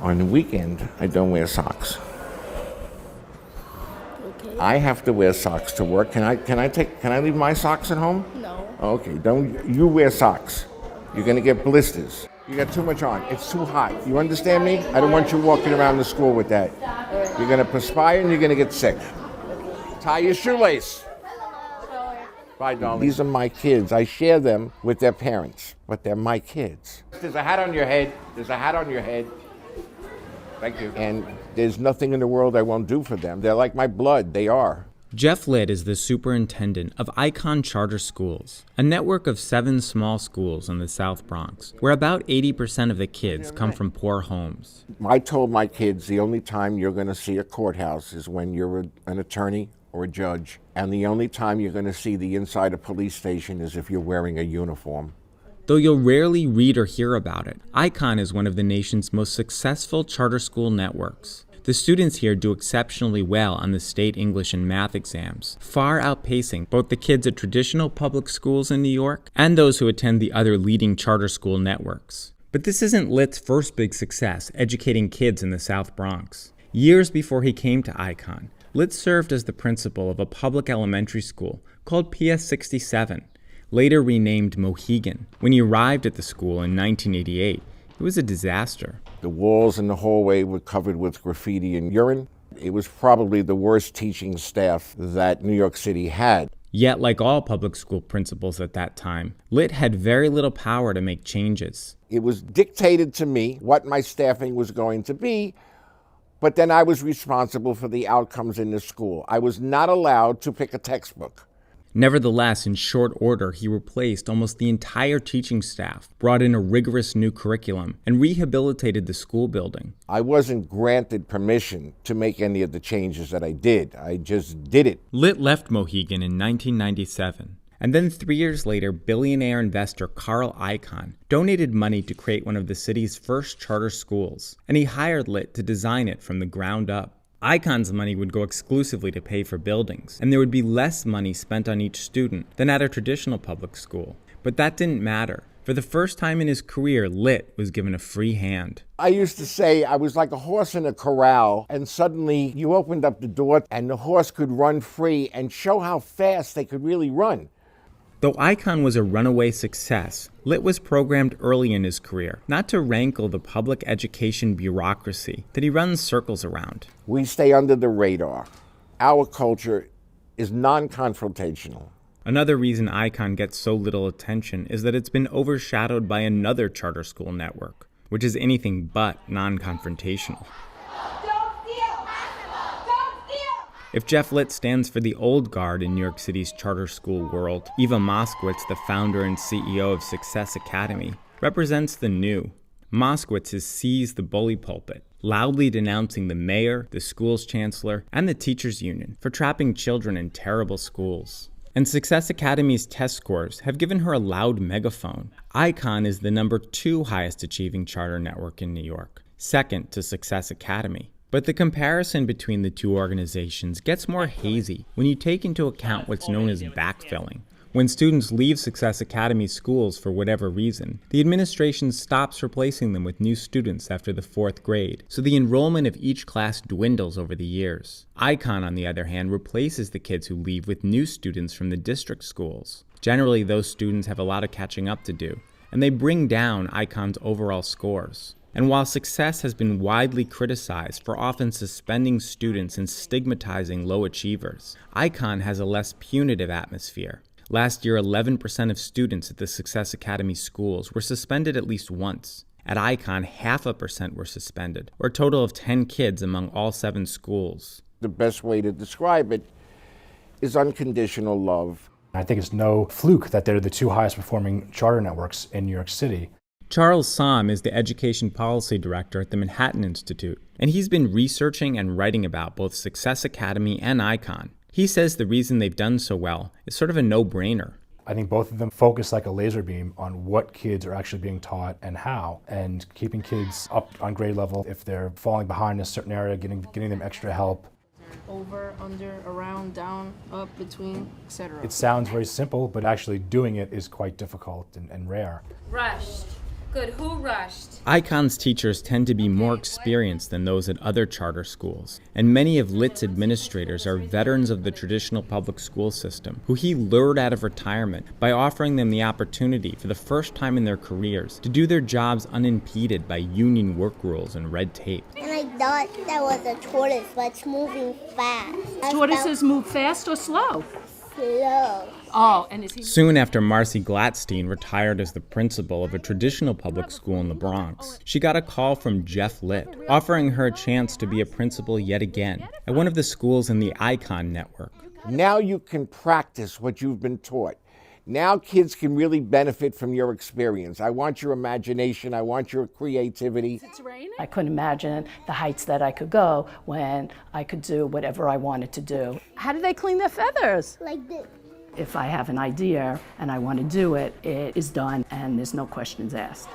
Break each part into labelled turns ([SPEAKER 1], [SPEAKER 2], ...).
[SPEAKER 1] On the weekend, I don't wear socks.
[SPEAKER 2] Okay.
[SPEAKER 1] I have to wear socks to work. Can I leave my socks at home?
[SPEAKER 2] No.
[SPEAKER 1] Okay, don't you wear socks. You're gonna get blisters. You got too much on. It's too hot. You understand me? I don't want you walking around the school with that. You're gonna perspire and you're gonna get sick. Tie your shoelace. Bye, darling. These are my kids. I share them with their parents, but they're my kids. There's a hat on your head. There's a hat on your head. Thank you. And there's nothing in the world I won't do for them. They're like my blood. They are.
[SPEAKER 3] Jeff Litt is the superintendent of Icahn Charter Schools, a network of 7 small schools in the South Bronx, where about 80% of the kids come from poor homes.
[SPEAKER 1] I told my kids the only time you're going to see a courthouse is when you're an attorney or a judge, and the only time you're going to see the inside of a police station is if you're wearing a uniform.
[SPEAKER 3] Though you'll rarely read or hear about it, Icahn is one of the nation's most successful charter school networks. The students here do exceptionally well on the state English and math exams, far outpacing both the kids at traditional public schools in New York and those who attend the other leading charter school networks. But this isn't Litt's first big success educating kids in the South Bronx. Years before he came to Icahn, Litt served as the principal of a public elementary school called PS 67, later renamed Mohegan. When he arrived at the school in 1988, it was a disaster.
[SPEAKER 1] The walls in the hallway were covered with graffiti and urine. It was probably the worst teaching staff that New York City had.
[SPEAKER 3] Yet, like all public school principals at that time, Litt had very little power to make changes.
[SPEAKER 1] It was dictated to me what my staffing was going to be, but then I was responsible for the outcomes in the school. I was not allowed to pick a textbook.
[SPEAKER 3] Nevertheless, in short order, he replaced almost the entire teaching staff, brought in a rigorous new curriculum, and rehabilitated the school building.
[SPEAKER 1] I wasn't granted permission to make any of the changes that I did. I just did it.
[SPEAKER 3] Litt left Mohegan in 1997. And then 3 years later, billionaire investor Carl Icahn donated money to create one of the city's first charter schools, and he hired Litt to design it from the ground up. Icahn's money would go exclusively to pay for buildings, and there would be less money spent on each student than at a traditional public school. But that didn't matter. For the first time in his career, Litt was given a free hand.
[SPEAKER 1] I used to say I was like a horse in a corral, and suddenly you opened up the door and the horse could run free and show how fast they could really run.
[SPEAKER 3] Though Icahn was a runaway success, Litt was programmed early in his career not to rankle the public education bureaucracy that he runs circles around.
[SPEAKER 1] We stay under the radar. Our culture is non-confrontational.
[SPEAKER 3] Another reason Icahn gets so little attention is that it's been overshadowed by another charter school network, which is anything but non-confrontational. If Jeff Litt stands for the old guard in New York City's charter school world, Eva Moskowitz, the founder and CEO of Success Academy, represents the new. Moskowitz has seized the bully pulpit, loudly denouncing the mayor, the school's chancellor, and the teachers' union for trapping children in terrible schools. And Success Academy's test scores have given her a loud megaphone. Icahn is the number 2 highest achieving charter network in New York, second to Success Academy. But the comparison between the two organizations gets more hazy when you take into account what's known as backfilling. When students leave Success Academy schools for whatever reason, the administration stops replacing them with new students after the 4th grade, so the enrollment of each class dwindles over the years. Icahn, on the other hand, replaces the kids who leave with new students from the district schools. Generally, those students have a lot of catching up to do, and they bring down Icahn's overall scores. And while Success has been widely criticized for often suspending students and stigmatizing low achievers, Icahn has a less punitive atmosphere. Last year, 11% of students at the Success Academy schools were suspended at least once. At Icahn, 0.5% were suspended, or a total of 10 kids among all 7 schools.
[SPEAKER 1] The best way to describe it is unconditional love.
[SPEAKER 4] I think it's no fluke that they're the 2 highest performing charter networks in New York City.
[SPEAKER 3] Charles Somm is the Education Policy Director at the Manhattan Institute, and he's been researching and writing about both Success Academy and Icahn. He says the reason they've done so well is sort of a no-brainer.
[SPEAKER 4] I think both of them focus like a laser beam on what kids are actually being taught and how, and keeping kids up on grade level. If they're falling behind in a certain area, getting them extra help.
[SPEAKER 2] Over, under, around, down, up, between, etc.
[SPEAKER 4] It sounds very simple, but actually doing it is quite difficult and rare.
[SPEAKER 5] Rushed. Good. Who rushed?
[SPEAKER 3] Icahn's teachers tend to be more experienced than those at other charter schools, and many of Litt's administrators are veterans of the traditional public school system, who he lured out of retirement by offering them the opportunity for the first time in their careers to do their jobs unimpeded by union work rules and red tape.
[SPEAKER 6] And I thought that was a tortoise, but it's moving fast.
[SPEAKER 2] Tortoises move fast or slow?
[SPEAKER 6] Slow.
[SPEAKER 2] Oh, and is he...
[SPEAKER 3] Soon after Marcy Glatstein retired as the principal of a traditional public school in the Bronx, she got a call from Jeff Litt, offering her a chance to be a principal yet again at one of the schools in the Icahn network.
[SPEAKER 1] Now you can practice what you've been taught. Now kids can really benefit from your experience. I want your imagination. I want your creativity.
[SPEAKER 7] I couldn't imagine the heights that I could go when I could do whatever I wanted to do.
[SPEAKER 2] How do they clean their feathers?
[SPEAKER 6] Like this.
[SPEAKER 7] If I have an idea and I want to do it, it is done and there's no questions asked.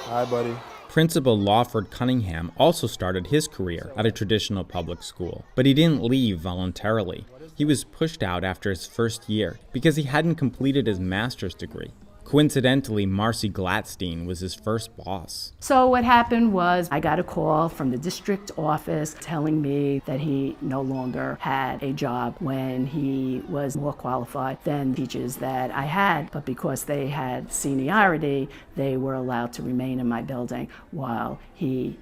[SPEAKER 4] Hi, buddy.
[SPEAKER 3] Principal Lawford Cunningham also started his career at a traditional public school, but he didn't leave voluntarily. He was pushed out after his first year because he hadn't completed his master's degree. Coincidentally, Marcy Glatstein was his first boss.
[SPEAKER 7] So what happened was I got a call from the district office telling me that he no longer had a job when he was more qualified than teachers that I had. But because they had seniority, they were allowed to remain in my building while he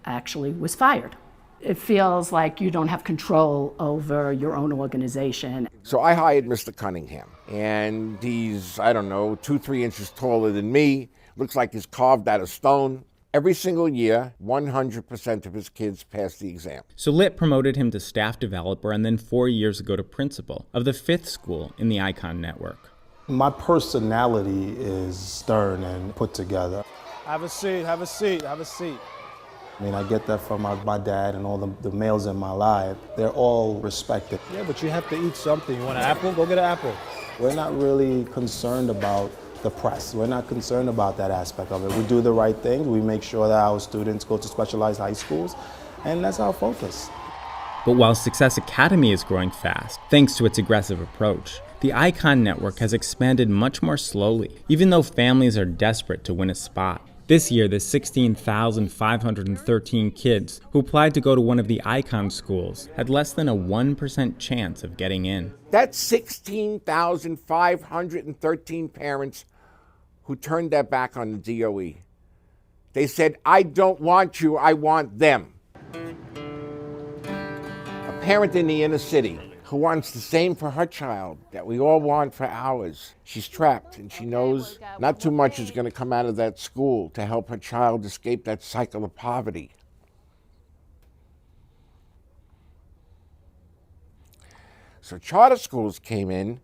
[SPEAKER 7] actually was fired. It feels like you don't have control over your own organization.
[SPEAKER 1] So I hired Mr. Cunningham, and he's, 2-3 inches taller than me, looks like he's carved out of stone. Every single year, 100% of his kids pass the exam.
[SPEAKER 3] So Litt promoted him to staff developer and then 4 years ago to principal of the 5th school in the Icahn network.
[SPEAKER 8] My personality is stern and put together.
[SPEAKER 9] Have a seat, have a seat, have a seat.
[SPEAKER 8] I mean, I get that from my dad and all the males in my life. They're all respected.
[SPEAKER 9] Yeah, but you have to eat something. You want an apple? Go get an apple.
[SPEAKER 8] We're not really concerned about the press. We're not concerned about that aspect of it. We do the right thing. We make sure that our students go to specialized high schools, and that's our focus.
[SPEAKER 3] But while Success Academy is growing fast, thanks to its aggressive approach, the Icahn network has expanded much more slowly, even though families are desperate to win a spot. This year, the 16,513 kids who applied to go to one of the Icahn schools had less than a 1% chance of getting in.
[SPEAKER 1] That's 16,513 parents who turned their back on the DOE. They said, I don't want you, I want them. A parent in the inner city who wants the same for her child that we all want for ours. She's trapped, and she knows not too much is going to come out of that school to help her child escape that cycle of poverty. So charter schools came in,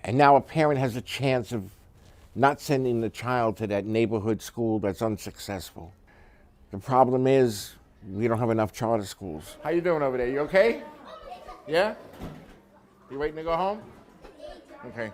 [SPEAKER 1] and now a parent has a chance of not sending the child to that neighborhood school that's unsuccessful. The problem is we don't have enough charter schools. How you doing over there? You okay? Yeah? You waiting to go home? Okay.